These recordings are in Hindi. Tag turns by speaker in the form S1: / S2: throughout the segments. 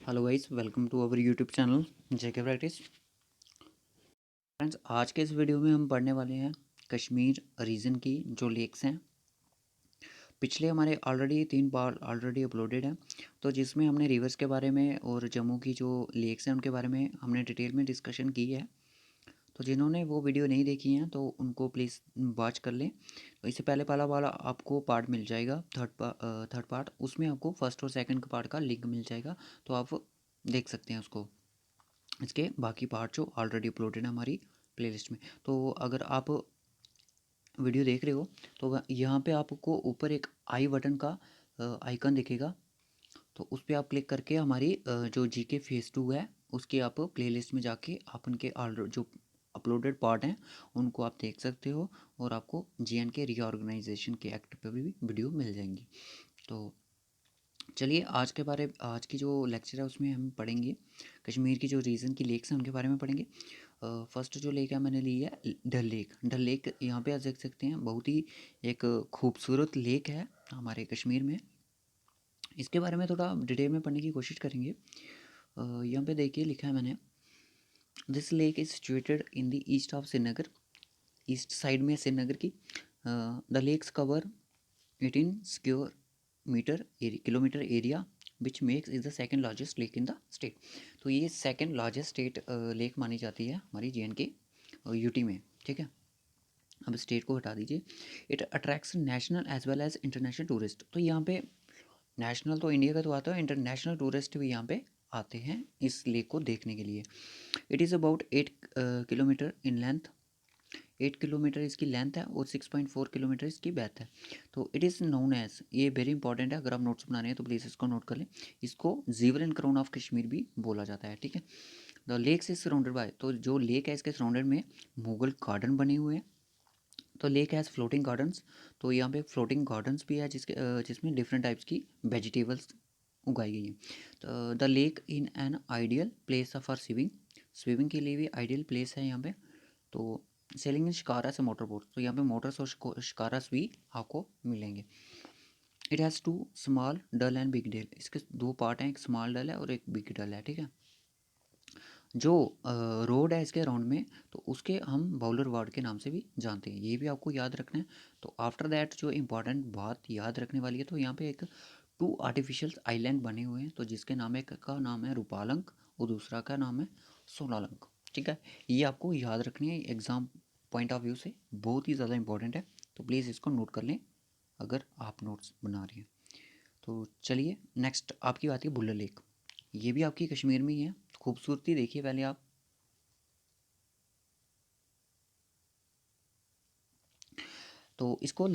S1: Hello guys, welcome to our YouTube channel JK practice. Friends, आज के इस वीडियो में हम पढ़ने वाले हैं कश्मीर रीजन की जो लेक्स हैं। पिछले हमारे ऑलरेडी 3 पार्ट ऑलरेडी अपलोडेड हैं, तो जिसमें हमने रिवर्स के बारे में और जम्मू की जो लेक्स हैं उनके बारे में हमने डिटेल में डिस्कशन की है। तो जिन्होंने वो वीडियो नहीं देखी हैं तो उनको प्लीज़ वॉच कर लें। तो इससे पहले पहला वाला आपको पार्ट मिल जाएगा, थर्ड पार्ट, उसमें आपको फर्स्ट और सेकंड का पार्ट का लिंक मिल जाएगा, तो आप देख सकते हैं उसको। इसके बाकी पार्ट जो ऑलरेडी अपलोडेड है हमारी प्लेलिस्ट में। तो अगर आप वीडियो देख रहे हो तो यहाँ पे आपको ऊपर एक आई बटन का आइकन दिखेगा, तो उस पर आप क्लिक करके हमारी जो जीके फेज़ 2 है उसके आप प्लेलिस्ट में जाके आप उनके ऑलरेडी जो अपलोडेड पार्ट हैं उनको आप देख सकते हो, और आपको जीएन के रीऑर्गेनाइजेशन के एक्ट पे भी वीडियो मिल जाएंगी। तो चलिए आज की जो लेक्चर है उसमें हम पढ़ेंगे कश्मीर की जो रीजन की लेक्स हैं उनके बारे में पढ़ेंगे। फर्स्ट जो लेक है मैंने ली है डल लेक। डल लेक यहाँ पे आप देख सकते हैं, बहुत ही एक खूबसूरत लेक है हमारे कश्मीर में। इसके बारे में थोड़ा डिटेल में पढ़ने की कोशिश करेंगे। यहाँ पे देखिए लिखा है मैंने, this lake is situated in the east of Srinagar. East side में श्रीनगर की। The lakes cover 18 square kilometre area which makes is the second largest lake in the state. तो ये सेकेंड लार्जेस्ट स्टेट लेक मानी जाती है हमारी JNK यूटी में। ठीक है, अब स्टेट को हटा दीजिए। It attracts national as well as international tourist. तो यहाँ पे नेशनल तो इंडिया का तो आता है, इंटरनेशनल टूरिस्ट भी यहाँ पे आते हैं इस लेक को देखने के लिए। It is about 8 kilometre in length. 8 kilometre इसकी लेंथ है और 6.4 किलोमीटर इसकी बैथ है। तो इट इज़ नोन एज, ये वेरी इंपॉर्टेंट है, अगर आप नोट्स बना रहे हैं तो प्लीज़ इसको नोट कर लें, इसको ज़ीवर एंड क्राउन ऑफ कश्मीर भी बोला जाता है। ठीक है, the lakes is surrounded by, तो जो लेक है इसके सराउंडेड में मुगल गार्डन बने हुए हैं। तो लेक हैज़ फ्लोटिंग गार्डन्स। तो यहाँ पे फ्लोटिंग गार्डन्स भी है जिसमें डिफरेंट टाइप्स की वेजिटेबल्स उगाई गई हैं। तो the lake in an ideal place for swimming, swimming के लिए भी आइडियल प्लेस है यहाँ पे। तो sailing in shikaras motor boat, तो यहाँ पे मोटर्स और शिकारास भी आपको मिलेंगे। It has 2 small Dal and big Dal, इसके 2 पार्ट हैं, एक स्मॉल डल है और एक बिग डल है। ठीक है, जो रोड है इसके राउंड में, तो उसके हम बाउलर वार्ड के नाम से भी जानते हैं, ये भी आपको याद रखना है। तो आफ्टर दैट जो इंपॉर्टेंट बात याद रखने वाली है, तो यहाँ पे एक 2 आर्टिफिशियल आइलैंड बने हुए हैं, तो जिसके नाम, एक का नाम है रूपालंक और दूसरा का नाम है सोलालंक। ठीक है, ये आपको याद रखनी है, एग्ज़ाम पॉइंट ऑफ व्यू से बहुत ही ज़्यादा इंपॉर्टेंट है, तो प्लीज़ इसको नोट कर लें अगर आप नोट्स बना रही हैं। तो चलिए नेक्स्ट आपकी बात है बुल्लर लेक। ये भी आपकी कश्मीर में ही है। खूबसूरती देखिए पहले आप। तो इसको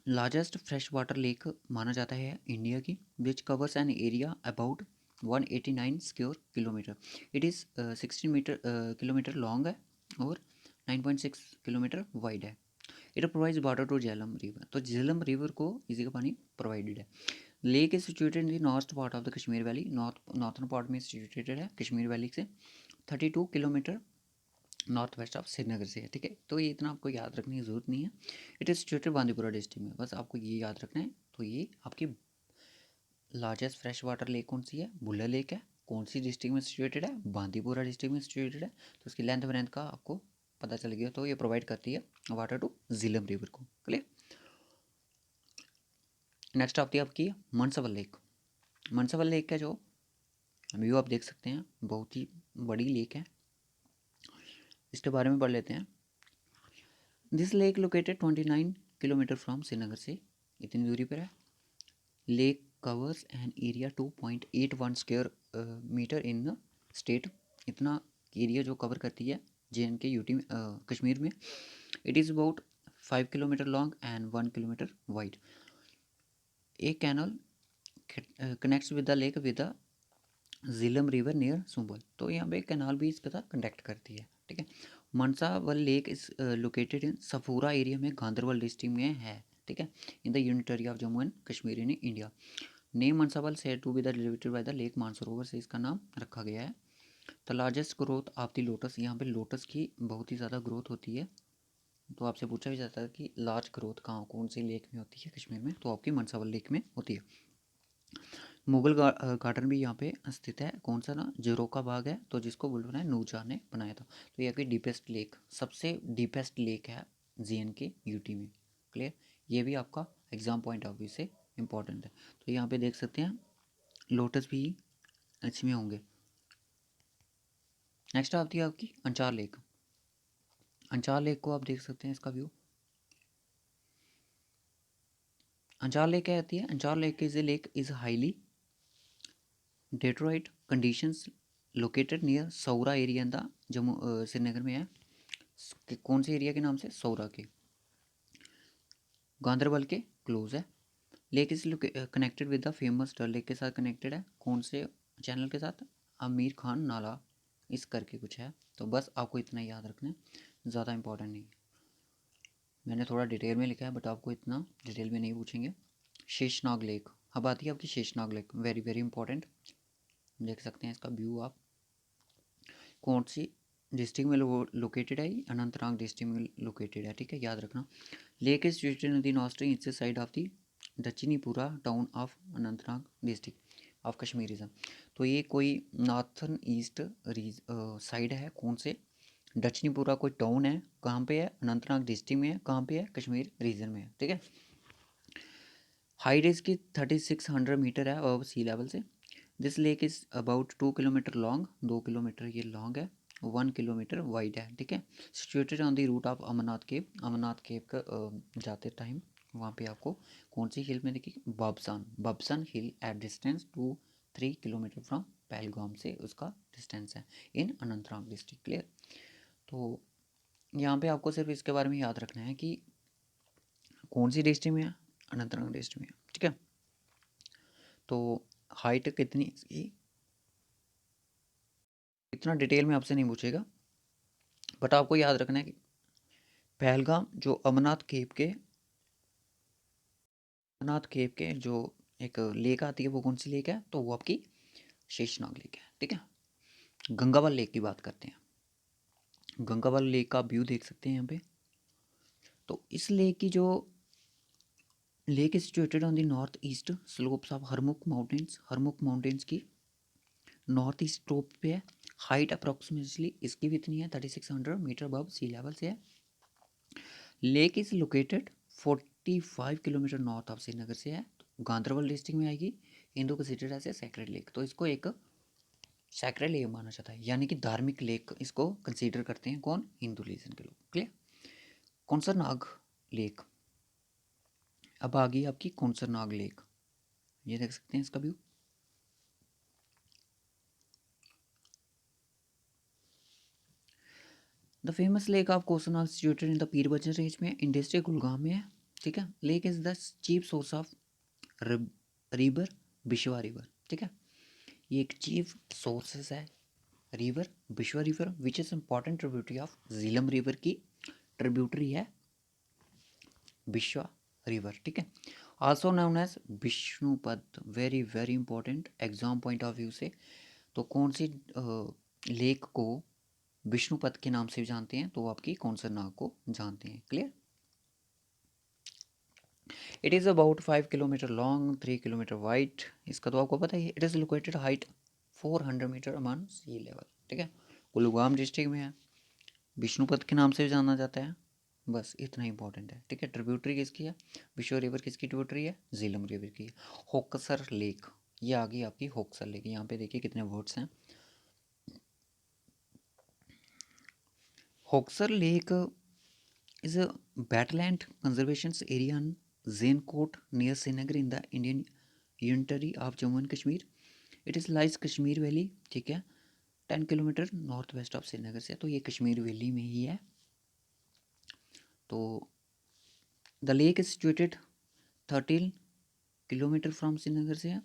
S1: लार्जेस्ट फ्रेश वाटर लेक माना जाता है इंडिया की, which covers an area about 189 square kilometre. It is 16 kilometre long है और 9.6 किलोमीटर वाइड है। It provides water to Jhelum river, तो झेलम रिवर को इसी का पानी प्रोवाइडेड है। Lake is situated in the north part of the Kashmir valley, northern part में सिचुएटेड है कश्मीर वैली से 32 kilometre north west of Srinagar से है। ठीक है, तो ये इतना आपको याद रखने की ज़रूरत नहीं है। It is situated Bandipora district में, बस आपको ये याद रखना है। तो ये आपकी लार्जेस्ट फ्रेश वाटर लेक कौन सी है, बुल्लर लेक है। कौन सी डिस्ट्रिक्ट में सिचुएटेड है, बांदीपुरा डिस्ट्रिक्ट में सिचुएटेड है। तो उसकी लेंथ का आपको पता चल गया, तो ये प्रोवाइड करती है वाटर टू झीलम रिवर को। क्लियर। नेक्स्ट आती है आपकी मनसवल लेक। मनसवल लेक का जो व्यू आप देख सकते हैं, बहुत ही बड़ी लेक है, इसके बारे में पढ़ लेते हैं। This lake located 29 kilometre from Srinagar से, इतनी दूरी पर है। Lake covers an area 2.81 square metre in the state, इतना एरिया जो कवर करती है JNK यूटी में, कश्मीर में। It is about 5 kilometre long and 1 kilometre wide. A canal connects with the lake with the Jhelum river near Sumbal, तो यहाँ पे कैनाल भी इसके साथ कनेक्ट करती है। ठीक है, Manasbal lake is located in Safura area में, गांधरबल डिस्ट्रिक्ट में है। ठीक है, in the union territory of Jammu and Kashmir in India. Name Manasbal said to be the derivated by the lake Mansarovar से इसका नाम रखा गया है। The largest growth of the lotus, यहाँ पे लोटस की बहुत ही ज़्यादा ग्रोथ होती है। तो आपसे पूछा भी जाता है कि लार्ज ग्रोथ कहाँ कौन सी लेक में होती है कश्मीर में, तो आपकी मनसावल लेक में होती है। मुगल गार्डन भी यहाँ पे स्थित है। कौन सा ना, जोरोका बाग है, तो जिसको बोलते हैं नूरजहां ने बनाया था। तो ये आपकी डीपेस्ट लेक, सबसे डीपेस्ट लेक है जीएन के यूटी में। क्लियर, ये भी आपका एग्जाम पॉइंट ऑफ व्यू से इम्पोर्टेंट है। तो यहाँ पे देख सकते हैं लोटस भी इसमें होंगे। नेक्स्ट आती है आपकी अंचार लेक। अंचार लेक को आप देख सकते हैं, इसका व्यू। अंचार लेक क्या आती है? Anchar lake is a lake is highly Detroit conditions located near Soura area in the Jammu Srinagar में है। कौन से एरिया के नाम से? सौरा के, गांधरबल के क्लोज है। Lake is connected with the famous Dal lake के साथ कनेक्टेड है। कौन से चैनल के साथ? आमिर खान नाला, इस करके कुछ है। तो बस आपको इतना याद रखना है, ज़्यादा इंपॉर्टेंट नहीं। मैंने थोड़ा डिटेल में लिखा है बट आपको इतना डिटेल में नहीं पूछेंगे। शेषनाग लेक, अब आती है आपकी Sheshnag lake, very very important. देख सकते हैं इसका व्यू आप। कौन सी डिस्ट्रिक्ट में लोकेटेड है? अनंतनाग डिस्ट्रिक्ट में लोकेटेड है, ठीक है, याद रखना। Lake is situated in the north east side of the Dakshinipura town of Anantnag district of Kashmirism. तो ये कोई नॉर्थन ईस्ट साइड है। कौन से? दक्षिणीपुरा कोई टाउन है, कहाँ पे है? अनंतनाग डिस्ट्रिक्ट में है। कहाँ पे है? कश्मीर रीजन में है, ठीक है। हाइट इसकी 3600 मीटर है अब सी लेवल से। This lake is about 2 kilometre long, 2 kilometre ये लॉन्ग है, 1 किलोमीटर वाइड है, ठीक है। Situated on the route of Amarnath cave, Amarnath cave का जाते टाइम वहाँ पे आपको कौन सी हिल में देखिए? बब्सन hill at distance 2-3 kilometre from Pahalgam से उसका डिस्टेंस है इन अनंतनाग डिस्ट्रिक्ट। क्लियर। तो यहाँ पे आपको सिर्फ इसके बारे में याद रखना है कि कौन सी डिस्ट्रिक्ट में है? अनंतनाग डिस्ट्रिक्ट में है, ठीक है। तो हाइट कितनी इसकी इतना डिटेल में आपसे नहीं पूछेगा, बट आपको याद रखना है कि पहलगाम जो अमरनाथ केव के जो एक लेक आती है वो कौन सी लेक है? तो वो आपकी शेषनाग लेक है, ठीक है। गंगावल लेक की बात करते हैं। गंगावल लेक का व्यू देख सकते हैं यहाँ पे। तो इस लेक की जो lake is situated on the north east slopes of Harmukh mountains की नॉर्थ ईस्ट टॉप पे है। हाइट अप्रोक्सीमेटली इसकी भी इतनी है, 3600 मीटर अबव सी लेवल से है। Lake is located 45 kilometre north of Srinagar से है, तो गांधरबल डिस्ट्रिक्ट में आएगी। इंदो considered as a sacred lake, तो इसको एक सैक्रेड लेक माना जाता है, यानी कि धार्मिक लेक इसको कंसीडर करते हैं कौन? हिंदू रिलीजन के लोग। क्लियर। कौंसरनाग लेक, अब आ गई आपकी कौंसरनाग लेक, ये देख सकते हैं इसका view. The famous lake of Konsarnag situated in the Pir Panjal range में, इन डिस्ट्रिक्ट गुड़गांव में है, ठीक है। Lake is the chief source of river Bishwa river, ठीक है। ये एक चीफ सोर्सेस है river Bishwa river which is important tributary of Jhelum river की ट्रिब्यूटरी है बिशवा रिवर, ठीक है। Also known as Vishnupad, very very important exam point of view से। तो कौन सी लेक को विष्णुपद के नाम से जानते हैं? तो आपकी कौंसरनाग को जानते हैं। Clear. It is about 5 kilometre long, 3 kilometre wide, इसका तो आपको पता ही है। It is located height 400 metre among sea level, ठीक है। कुलगाम डिस्ट्रिक्ट में है, विष्णुपद के नाम से भी जाना जाता है, बस इतना इंपॉर्टेंट है, ठीक है। ट्रिब्यूटरी किसकी है? विश्व रिवर किसकी ट्रिब्यूटरी है? झीलम रिवर की है। होक्सर लेक, ये आ गई आपकी होक्सर लेक। यहाँ पे देखिए कितने वर्ड्स हैं। Hokersar lake is a wetland conservation area in Zaincoat near Srinagar in the Indian Unitary of Jammu and Kashmir. It is lies Kashmir Valley, ठीक है, 10 kilometre north west of Srinagar से। तो ये कश्मीर वैली में ही है। तो the lake is situated 13 kilometre from Srinagar से है।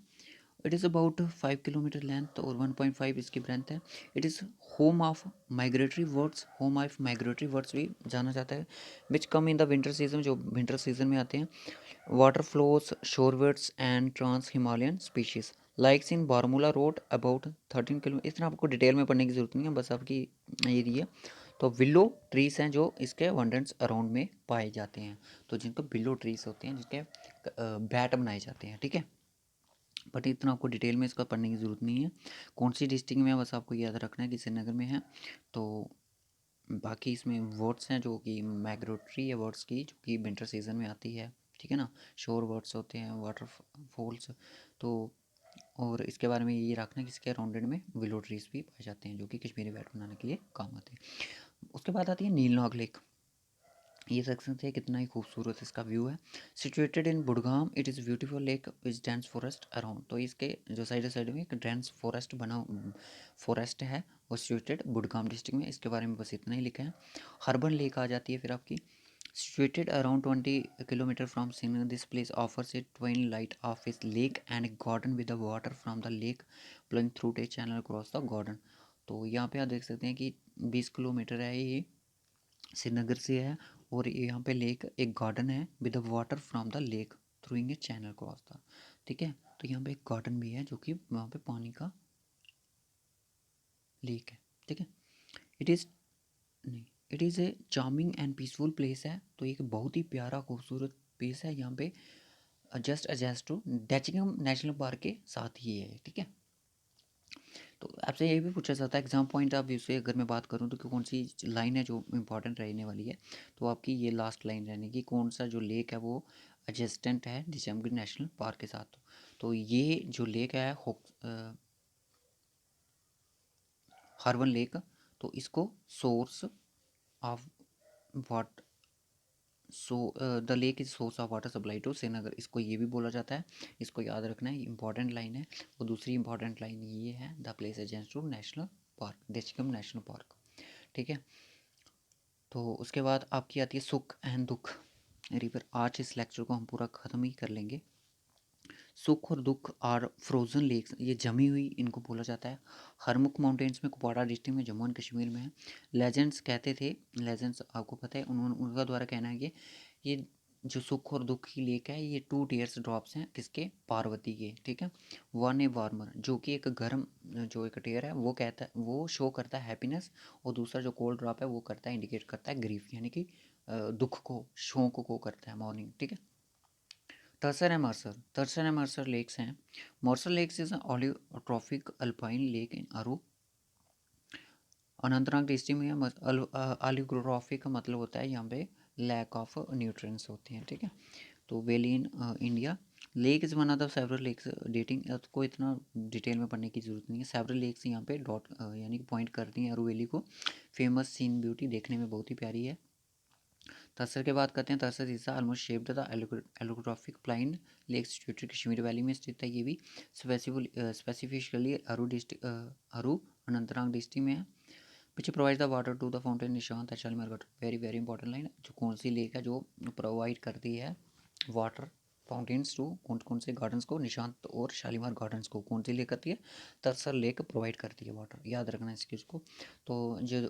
S1: It is about 5 kilometre length और 1.5 इसकी ब्रेंथ है। It is home of migratory birds, home of migratory birds भी जाना जाता है, which come in the winter season, जो विंटर सीजन में आते हैं। Water flows shorewards and trans Himalayan species likes in Baramulla road about 13 kilometre. इतना आपको डिटेल में पढ़ने की जरूरत नहीं है, बस आपकी ये दी है। तो विलो ट्रीज हैं जो इसके वंडर्स अराउंड में पाए जाते हैं, तो जिनको विलो ट्रीज होते हैं जिसके बैट बनाए जाते हैं, ठीक है। बट इतना आपको डिटेल में इसका पढ़ने की ज़रूरत नहीं है। कौन सी डिस्ट्रिक्ट में है बस आपको याद रखना है कि श्रीनगर में है। तो बाकी इसमें वर्ड्स हैं जो कि माइग्रेटरी है वर्ड्स की, जो कि विंटर सीजन में आती है, ठीक है ना। शोर वर्ड्स होते हैं, वाटरफॉल्स। तो और इसके बारे में ये रखना कि इसके अराउंडेड में विलो ट्रीज भी पाए जाते हैं जो कि कश्मीरी बैट बनाने के लिए काम आते हैं। उसके बाद आती है नीलनाग लेक। ये सेक्शन है, कितना ही खूबसूरत इसका व्यू है। Situated in Budgam, it is beautiful lake which dense forest around. तो इसके जो साइड में एक डेंस फॉरेस्ट बना फॉरेस्ट है, वो सिचुएटेड बुडगाम डिस्ट्रिक्ट में। इसके बारे में बस इतना ही लिखा है। हर्बन लेक आ जाती है फिर आपकी। Situated around 20 kilometer from Srinagar, this place offers a twin light of its lake and a garden with the water from the lake flowing through a channel across the garden। तो यहाँ पे आप देख सकते हैं कि 20 किलोमीटर है ये श्रीनगर से है, और यहाँ पे लेक एक गार्डन है with the water from the lake through a channel cross the, ठीक है। तो यहाँ पे एक गार्डन भी है जो कि वहाँ पे पानी का लेक है, ठीक है। इट इज़ नहीं, it is a charming and peaceful place है। तो एक बहुत ही प्यारा खूबसूरत प्लेस है यहाँ पे, just adjust to Dachigam national park के साथ ही है, ठीक है। तो आपसे ये भी पूछा जाता है एग्जाम पॉइंट ऑफ व्यू से, अगर मैं बात करूँ तो कि कौन सी लाइन है जो इम्पोर्टेंट रहने वाली है। तो आपकी ये लास्ट लाइन रहने की, कौन सा जो लेक है वो एडजेस्टेंट है डिसम्बर नेशनल पार्क के साथ। तो ये जो लेक है हार्बन लेक, तो इसको source of what so the lake is source of water supply to Srinagar, इसको ये भी बोला जाता है। इसको याद रखना है, इंपॉर्टेंट लाइन है। और दूसरी इंपॉर्टेंट लाइन ये है, the place adjacent to national park, Dachigam national park, ठीक है। तो उसके बाद आपकी आती है सुख एंड दुख रिवर। आज इस लेक्चर को हम पूरा ख़त्म ही कर लेंगे। सुख और दुख आर फ्रोजन लेक्स, ये जमी हुई इनको बोला जाता है। हरमुख माउंटेन्स में कुपवाड़ा डिस्ट्रिक्ट में जम्मू एंड कश्मीर में है। लेजेंड्स कहते थे, लेजेंड्स आपको पता है, उन्होंने उनका द्वारा कहना है कि ये जो सुख और दुख की लेक है ये 2 टीयर्स ड्रॉप्स हैं, किसके, पार्वती के, ठीक है। वन ए वार्मर, जो कि एक गर्म जो एक टीयर है वो कहता है, वो शो करता है हैप्पीनेस, और दूसरा जो कोल्ड ड्रॉप है वो करता है, इंडिकेट करता है ग्रीफ, यानी कि दुख को, शोक को करता है, मॉर्निंग, ठीक है। टर्सर एंड मर्सर लेक्स हैं। Marsar lakes is oligotrophic alpine lake in Aru Anantnag district में। ऑलियोट्रॉफिक का मतलब होता है यहाँ पे लैक ऑफ न्यूट्रिएंट्स होते हैं, ठीक है। तो valley in India, lake is one of the several lakes dating, को इतना डिटेल में पढ़ने की ज़रूरत नहीं है। सेवरल लेक्स यहाँ पे डॉट यानी कि पॉइंट करती हैं अरू वैली को। फेमस सीन ब्यूटी, देखने में बहुत ही प्यारी है। तसर के बाद करते हैं, तसर हिस्सा ऑलमोस्ट शेप्ड द एलोग्राफिक प्लाइन लेक सिचुएटेड कश्मीर वैली में स्थित है। ये भी स्पेसिफिकली अरू डिस्ट्रिक्ट अरू अनंतनाग डिस्ट्रिक्ट में है। Which provide the water to the fountain Nishant at Shalimar garden, very very important line. जो कौन सी लेक है जो प्रोवाइड करती है वाटर फाउंटेन्स टू कौन कौन से गार्डन्स को, निशांत और शालीमार गार्डन्स को, कौन सी लेक करती है, तत्सर लेक प्रोवाइड करती है वाटर, याद रखना है इस चीज़ को। तो जो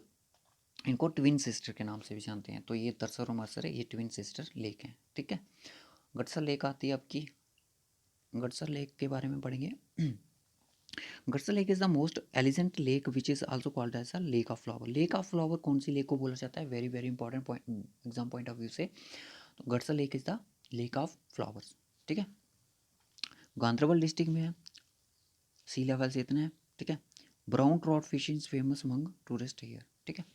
S1: इनको ट्विन सिस्टर के नाम से भी जानते हैं। तो ये तरसर और मरसर है, ये ट्विन सिस्टर लेक हैं, ठीक है। गटसर लेक आती है आपकी। गटसर लेक के बारे में पढ़ेंगे। Gadsar lake is the most elegant lake which is also called as a lake of flower. Lake of flower कौन सी लेक को बोला जाता है, very very important point exam point of view से। तो Gadsar lake is the lake of flowers, ठीक है। गांधरबल डिस्ट्रिक्ट में है। सी लेवल से इतना है, ठीक है। Brown trout fishing famous among tourist here, ठीक है।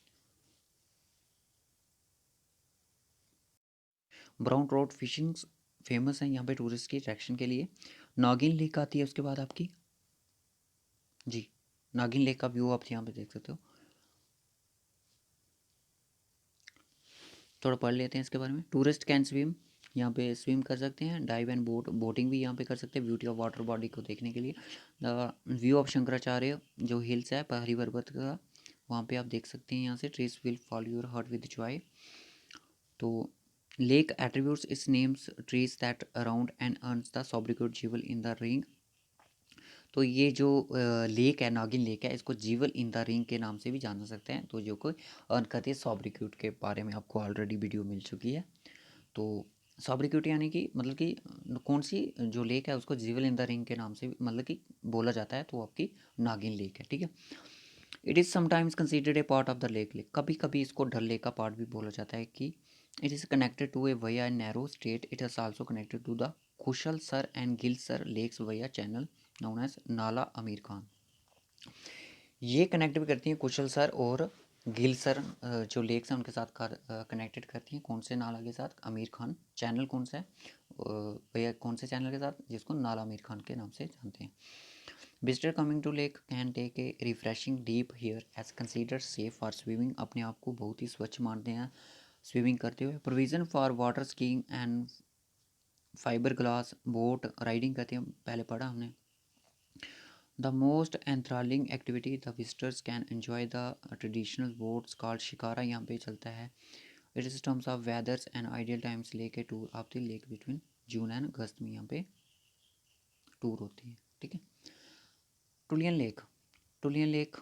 S1: ब्राउन ट्राउट फिशिंग फेमस है यहाँ पे टूरिस्ट की अट्रैक्शन के लिए। नागिन लेक आती है उसके बाद आपकी, जी। नागिन लेक का व्यू आप यहाँ पे देख सकते हो। थोड़ा पढ़ लेते हैं इसके बारे में। टूरिस्ट कैन स्विम, यहाँ पे स्विम कर सकते हैं। डाइव एंड बोटिंग भी यहाँ पे कर सकते हैं, ब्यूटी ऑफ वाटर बॉडी को देखने के लिए। द व्यू ऑफ शंकराचार्य जो हिल्स है पहाड़ी पर्वत का, वहाँ पे आप देख सकते हैं यहाँ से। Trees will fall your heart with joy. तो lake attributes its names trees that around and earns the sobriquet jewel in the ring. तो ये जो लेक है, नागिन लेक है, इसको जीवल इन द रिंग के नाम से भी जाना सकते हैं। तो जो कोई अर्न करती है, सॉब्रिक्यूट के बारे में आपको ऑलरेडी वीडियो मिल चुकी है। तो सॉब्रिक्यूट यानी कि मतलब कि कौन सी जो लेक है उसको जीवल इन द रिंग के नाम से मतलब कि बोला जाता है, तो आपकी नागिन लेक है, ठीक है। It is sometimes considered a part of the lake, कभी कभी इसको डल लेक का पार्ट भी बोला जाता है कि it is connected to a via narrow strait, it is also connected to the Khushal Sar and Gil Sar lakes via channel known as Nala Amir Khan. ये कनेक्ट भी करती हैं कुशल सर और गिल सर, जो लेक्स हैं उनके साथ कनेक्टेड करती हैं। कौन से नाला के साथ? आमिर खान चैनल कौन सा है भैया, कौन से चैनल के साथ? जिसको नाला आमिर खान के नाम से जानते हैं। Visitor coming to lake can take a refreshing dip here as consider safe for swimming. अपने आप को बहुत ही स्वच्छ मानते हैं स्विमिंग करते हुए। Provision for water skiing and fibre glass boat riding करते हैं, पहले पढ़ा हमने। The most enthralling activity the visitors can enjoy the traditional boats called shikara, यहाँ पे चलता है। It is terms of weathers and ideal times lake a tour of the lake between June and August में यहाँ पे टूर होती है। ठीक है। टुलियन लेक, टुलियन लेक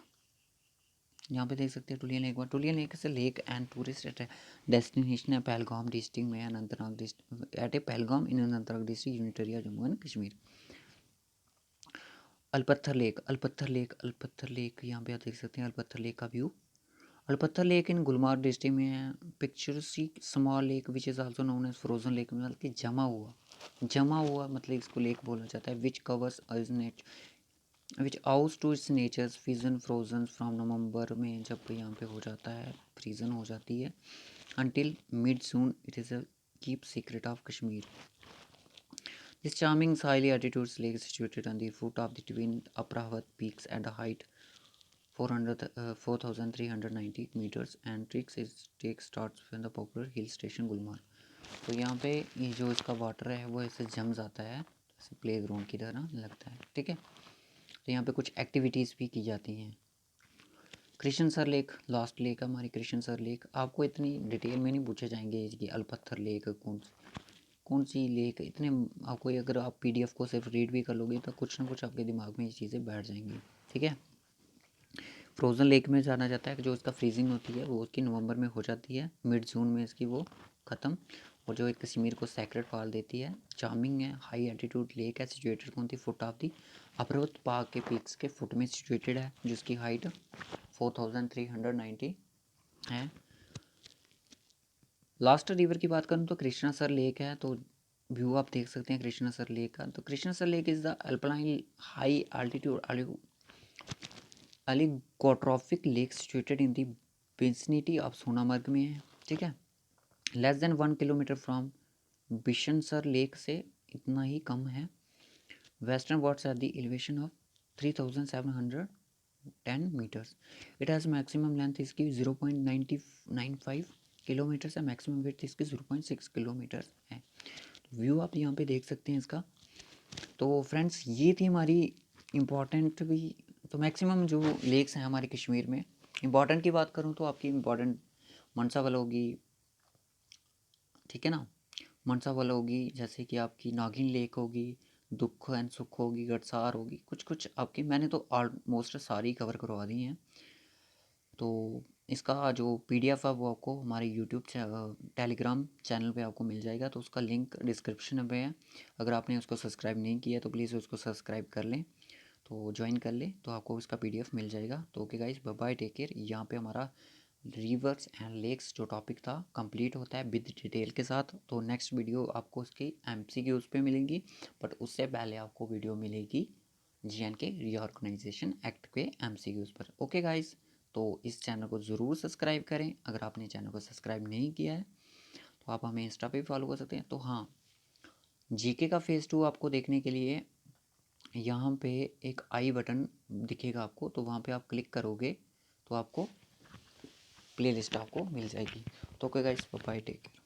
S1: यहाँ पे देख सकते हैं। टुलियन लेक, टुलियन लेक से लेक एंड टूरिस्ट डेस्टिनेशन है पहलगाम डिस्ट्रिक्ट में, Anantnag district at a Pahalgam in Anantnag district unit area Jammu and Kashmir. Alpathar lake, Alpathar lake, Alpathar lake यहाँ पे आप देख सकते हैं अलपत्थर लेक का view. Alpathar lake in Gulmarg district में है। Picturesque small lake which is also known as frozen lake, मतलब कि जमा हुआ मतलब इसको लेक बोला जाता है। विच covers which owes to its natures frozen frozen from November में, जब यहाँ पे हो जाता है फ्रीजन हो जाती है, until mid-June. It is a keep secret of Kashmir. This charming highly altitude lake is situated on the foot of the twin Apravat peaks at a height 4,390 meters and take starts from the popular hill station Gulmarg. तो यहाँ पे ये जो इसका वाटर है वो ऐसे जम जाता है, जैसे प्ले ग्राउंड की तरह लगता है। ठीक है। तो यहाँ पे कुछ एक्टिविटीज़ भी की जाती हैं। Krishna sir lake, last lake है हमारी कृष्ण सर लेक। आपको इतनी डिटेल में नहीं पूछे जाएंगे कि अलपत्थर लेक कौन सी लेक, इतने आपको अगर आप पीडीएफ को सिर्फ रीड भी कर लोगे तो कुछ ना कुछ आपके दिमाग में ये चीज़ें बैठ जाएंगी। ठीक है। फ्रोज़न लेक में जाना जाता है कि जो इसका फ्रीजिंग होती है वो उसकी नवंबर में हो जाती है, मिड जून में इसकी वो ख़त्म, और जो एक कश्मीर को सेक्रेट पाल देती है। चार्मिंग है, हाई एल्टीट्यूड लेक है, सिचुएटेड कौन थी? फुट ऑफ दी अपर्वत पाक के पीक्स के फुट में सिचुएटेड है, जिसकी हाइट 4,390 है। लास्ट रिवर की बात करूँ तो कृष्णा सर लेक है, तो व्यू आप देख सकते हैं कृष्णा सर लेक का। तो Krishna Sar lake is the alpine high altitude oligotrophic lake situated in the vicinity of Sonamarg में है। ठीक है। Less than 1 kilometre from Bishan Sar lake से इतना ही कम है। Western watts at the elevation of 3,710 metres. It has maximum length इसकी 0.95 किलोमीटर्स है, मैक्सिमम विड्थ इसकी 0.6 किलोमीटर्स है। व्यू आप यहाँ पे देख सकते हैं इसका। तो फ्रेंड्स ये थी हमारी इम्पॉर्टेंट भी, तो मैक्सिमम जो लेक्स हैं हमारे कश्मीर में। इम्पॉर्टेंट की बात करूँ तो आपकी इम्पॉर्टेंट मनसावल होगी, ठीक है ना, मनसावल होगी, जैसे कि आपकी नागिन लेक होगी, दुख एंड सुख होगी, गडसार होगी, कुछ कुछ आपकी मैंने तो ऑलमोस्ट सारी कवर करवा दी हैं। तो इसका जो पीडीएफ है वो आपको हमारे यूट्यूब टेलीग्राम चैनल पे आपको मिल जाएगा, तो उसका लिंक डिस्क्रिप्शन में है। अगर आपने उसको सब्सक्राइब नहीं किया तो प्लीज़ उसको सब्सक्राइब कर लें, तो ज्वाइन कर लें, तो आपको इसका पीडीएफ मिल जाएगा। तो okay guys, bye bye, take care. यहाँ पे हमारा रिवर्स एंड लेक्स जो टॉपिक था कंप्लीट होता है विद डिटेल के साथ। तो नेक्स्ट वीडियो आपको उसकी एमसीक्यूज़ पे मिलेंगी, बट उससे पहले आपको वीडियो मिलेगी जीएनके रीऑर्गेनाइजेशन एक्ट के एमसीक्यूज़ पर। ओके गाइस, तो इस चैनल को ज़रूर सब्सक्राइब करें। अगर आपने चैनल को सब्सक्राइब नहीं किया है तो आप हमें इंस्टा पे भी फॉलो कर सकते हैं। तो हाँ, जीके का फेज़ 2 आपको देखने के लिए यहाँ पे एक आई बटन दिखेगा आपको, तो वहाँ पे आप क्लिक करोगे तो आपको प्लेलिस्ट आपको मिल जाएगी। तो okay guys, bye, take care.